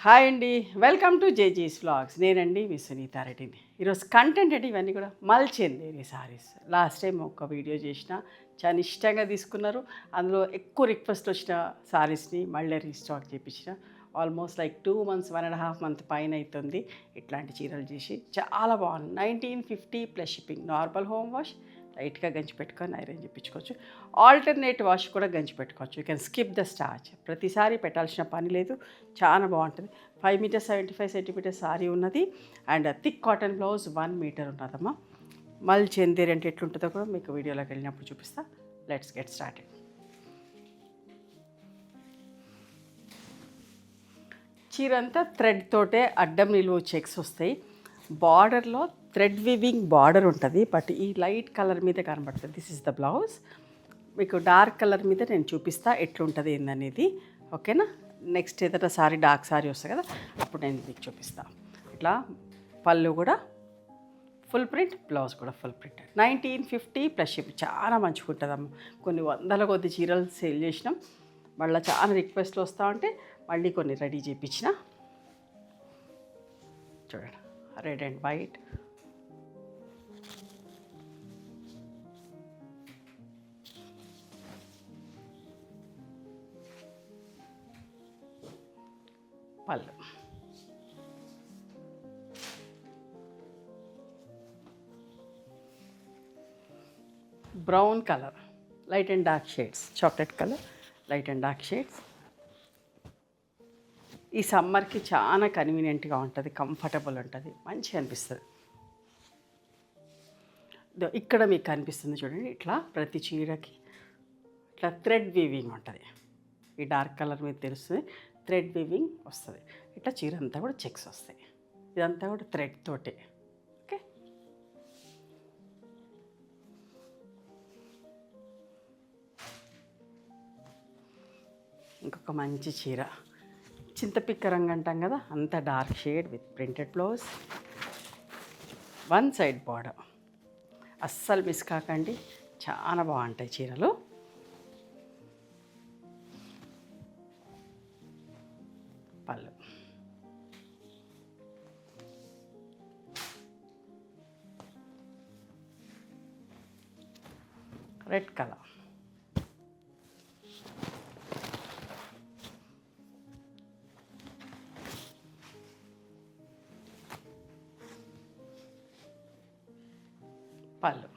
Hi అండి, welcome to జేజీస్ vlogs. నేనండి మీ సునీతారెడ్డిని. ఈరోజు కంటెంట్ అంటే ఇవన్నీ కూడా మల్చెందేరి సారీస్. లాస్ట్ టైం ఒక వీడియో చేసిన, చాలా ఇష్టంగా తీసుకున్నారు. అందులో ఎక్కువ రిక్వెస్ట్ వచ్చిన సారీస్ని మళ్ళీ రీస్టాక్ చేయించిన. ఆల్మోస్ట్ లైక్ 2 months 1.5 month పైన అవుతుంది ఇట్లాంటి చీరలు చేసి. చాలా బాగుంది. 1950 plus shipping. Normal home wash, లైట్గా గంజి పెట్టుకొని ఐరన్ చేయించుకోవచ్చు. ఆల్టర్నేట్ వాష్ కూడా గంజి పెట్టుకోవచ్చు. You can skip the starch. ప్రతిసారి పెట్టాల్సిన పని లేదు. చాలా బాగుంటుంది. 5 meters 75 centimeters సారీ ఉన్నది. And thick cotton blouse 1 meter ఉన్నదమ్మా. మల్చెందేరి అంటే ఎట్లుంటుందో కూడా మీకు వీడియోలోకి వెళ్ళినప్పుడు చూపిస్తా. Let's get started. చీర అంతా థ్రెడ్ తోటే అడ్డం నిలువు చెక్స్ వస్తాయి. బార్డర్లో థ్రెడ్ వివింగ్ బార్డర్ ఉంటుంది, బట్ ఈ లైట్ కలర్ మీద కనబడుతుంది. This is the blouse. మీకు డార్క్ కలర్ మీద నేను చూపిస్తా ఎట్లుంటుంది ఏందనేది. ఓకేనా? నెక్స్ట్ ఏదైనా సారీ డార్క్ సారీ వస్తుంది కదా, అప్పుడు నేను మీకు చూపిస్తాను. ఇట్లా పళ్ళు కూడా ఫుల్ ప్రింట్, బ్లౌజ్ కూడా ఫుల్ ప్రింట్. 1950 plus ship. చాలా మంచిగా ఉంటుందమ్మ. కొన్ని వందల కొద్ది చీరలు సేల్ చేసినాం. మళ్ళీ చాలా రిక్వెస్ట్లు వస్తూ ఉంటే మళ్ళీ కొన్ని రెడీ చేయించిన. చూడండి, రెడ్ అండ్ వైట్. పళ్ళు, brown colour, light and dark shades, chocolate colour, light and dark shades. ఈ సమ్మర్కి చాలా కన్వీనియంట్గా ఉంటుంది, కంఫర్టబుల్ ఉంటుంది, మంచిగా అనిపిస్తుంది. ఇక్కడ మీకు కనిపిస్తుంది చూడండి, ఇట్లా ప్రతి చీరకి ఇట్లా థ్రెడ్ వీవింగ్ ఉంటుంది. ఈ డార్క్ కలర్ మీద తెలుస్తుంది, థ్రెడ్ వీవింగ్ వస్తుంది. ఇట్లా చీర అంతా కూడా చెక్స్ వస్తాయి. ఇదంతా కూడా థ్రెడ్ తోటే. ఓకే, ఇంకొక మంచి చీర, చింతపిక్క రంగు అంటాం కదా, అంత dark shade with printed blouse, 1 side border. అస్సలు మిస్ కాకండి, చాలా బాగుంటాయి చీరలు. పళ్ళు, రెడ్ కలర్, పళ్ళు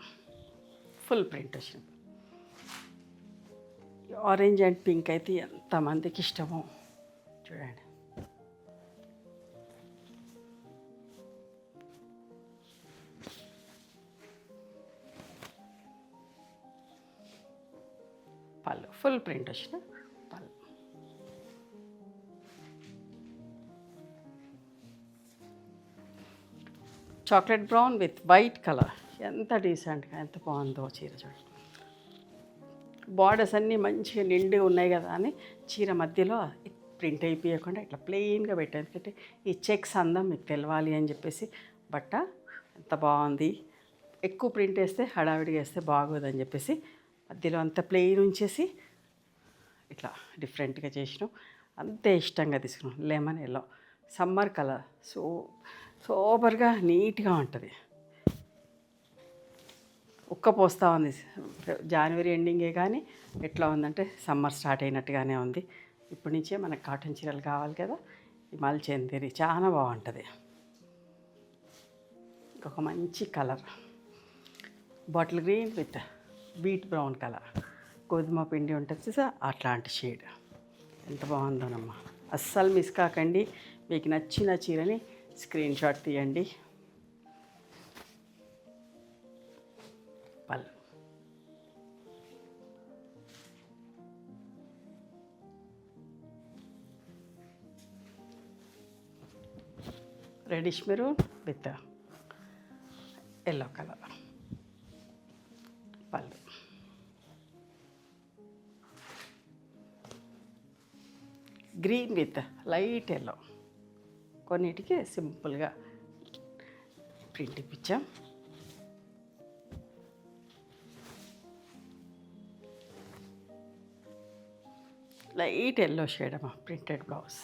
ఫుల్ ప్రింట్ వచ్చింది. ఆరెంజ్ అండ్ పింక్ అయితే ఎంతమందికి ఇష్టమో చూడండి. పళ్ళు ఫుల్ ప్రింట్ వచ్చిన పళ్ళు. Chocolate brown with white colour. ఎంత డీసెంట్గా, ఎంత బాగుందో చీర చూడండి. బార్డర్స్ అన్నీ మంచిగా నిండి ఉన్నాయి కదా అని చీర మధ్యలో ప్రింట్ అయిపోయకుండా ఇట్లా ప్లెయిన్గా పెట్టాను. ఎందుకంటే ఈ చెక్స్ అందం మీకు తెలవాలి అని చెప్పేసి. బట్ట ఎంత బాగుంది. ఎక్కువ ప్రింట్ వేస్తే హడావిడిగా వేస్తే బాగోదని చెప్పేసి మధ్యలో అంత ప్లెయిన్ ఉంచేసి ఇట్లా డిఫరెంట్గా చేసినాం. అంతే ఇష్టంగా తీసుకున్నాం. లెమన్ ఎల్లో, సమ్మర్ కలర్, సూపర్గా నీట్గా ఉంటుంది. ఉక్కపోస్తూ ఉంది. జనవరి ఎండింగే కానీ ఎట్లా ఉందంటే సమ్మర్ స్టార్ట్ అయినట్టుగానే ఉంది. ఇప్పటి నుంచే మనకు కాటన్ చీరలు కావాలి కదా. ఈ మల్చెందేరి చాలా బాగుంటుంది. ఇంకొక మంచి colour, bottle green with beat brown colour, గోధుమ పిండి ఉంటుంది సార్, అట్లాంటి షేడ్. ఎంత బాగుందోనమ్మా. అస్సలు మిస్ కాకండి. మీకు నచ్చిన చీరని స్క్రీన్ షాట్ తీయండి. పళ్ళు, reddish maroon with yellow colour. పళ్ళు, గ్రీన్ విత్ లైట్ ఎల్లో. కొన్నిటికి సింపుల్గా ప్రింట్ ఇప్పించాం. లైట్ ఎల్లో షేడ్ అమ్మా, printed blouse.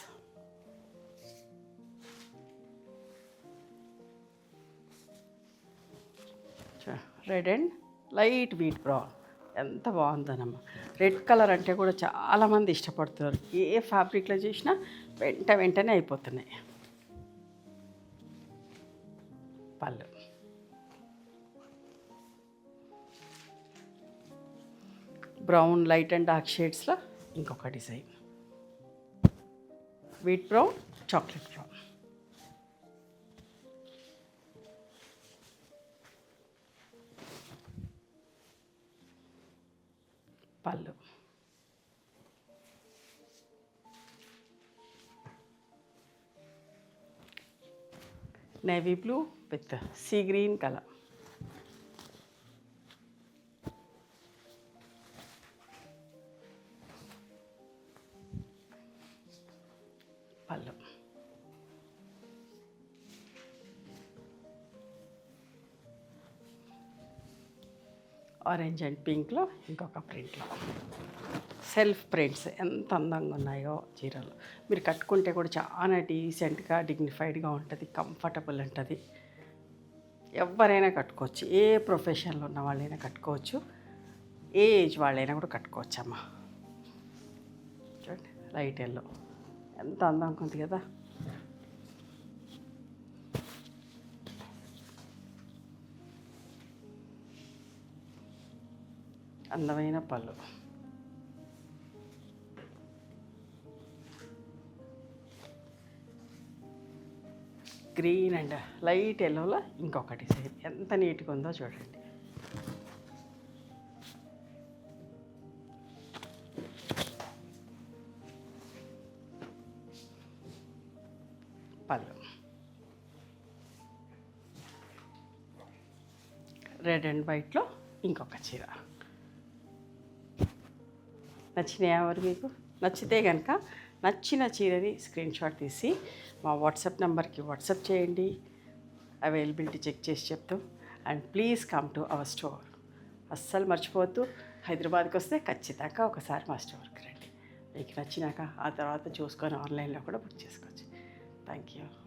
Red and light wheat brown ఎంత బాగుందనమ్మా. రెడ్ కలర్ అంటే కూడా చాలామంది ఇష్టపడుతున్నారు. ఏ ఫ్యాబ్రిక్లో చేసినా వెంటనే అయిపోతున్నాయి. పళ్ళు బ్రౌన్ లైట్ అండ్ డార్క్ షేడ్స్లో ఇంకొక design, wheat brown, chocolate brown. పళ్ళు navy blue with sea green colour. పళ్ళు ఆరెంజ్ అండ్ పింక్లో ఇంకొక ప్రింట్లో సెల్ఫ్ ప్రింట్స్ ఎంత అందంగా ఉన్నాయో చీరలు. మీరు కట్టుకుంటే కూడా చాలా డీసెంట్గా డిగ్నిఫైడ్గా ఉంటుంది, కంఫర్టబుల్ ఉంటుంది. ఎవరైనా కట్టుకోవచ్చు, ఏ ప్రొఫెషన్లో ఉన్న వాళ్ళైనా కట్టుకోవచ్చు, ఏ ఏజ్ వాళ్ళైనా కూడా కట్టుకోవచ్చు అమ్మ. చూడండి లైట్ ఎల్లో ఎంత అందంగా ఉంది కదా. అందమైన పళ్ళు, గ్రీన్ అండ్ లైట్ ఎల్లోలో ఇంకొక డిజైన్ ఎంత నీట్గా ఉందో చూడండి. పళ్ళు రెడ్ అండ్ వైట్లో ఇంకొక చీర. నచ్చినాయి ఎవరు మీకు? నచ్చితే కనుక నచ్చిన చీరని స్క్రీన్ షాట్ తీసి మా వాట్సాప్ నెంబర్కి వాట్సాప్ చేయండి. అవైలబిలిటీ చెక్ చేసి చెప్తాం. And please come to our store. అస్సలు మర్చిపోవద్దు, హైదరాబాద్కి వస్తే ఖచ్చితంగా ఒకసారి మా స్టోర్కి రండి. మీకు నచ్చినాక ఆ తర్వాత చూసుకొని ఆన్లైన్లో కూడా బుక్ చేసుకోవచ్చు. Thank you.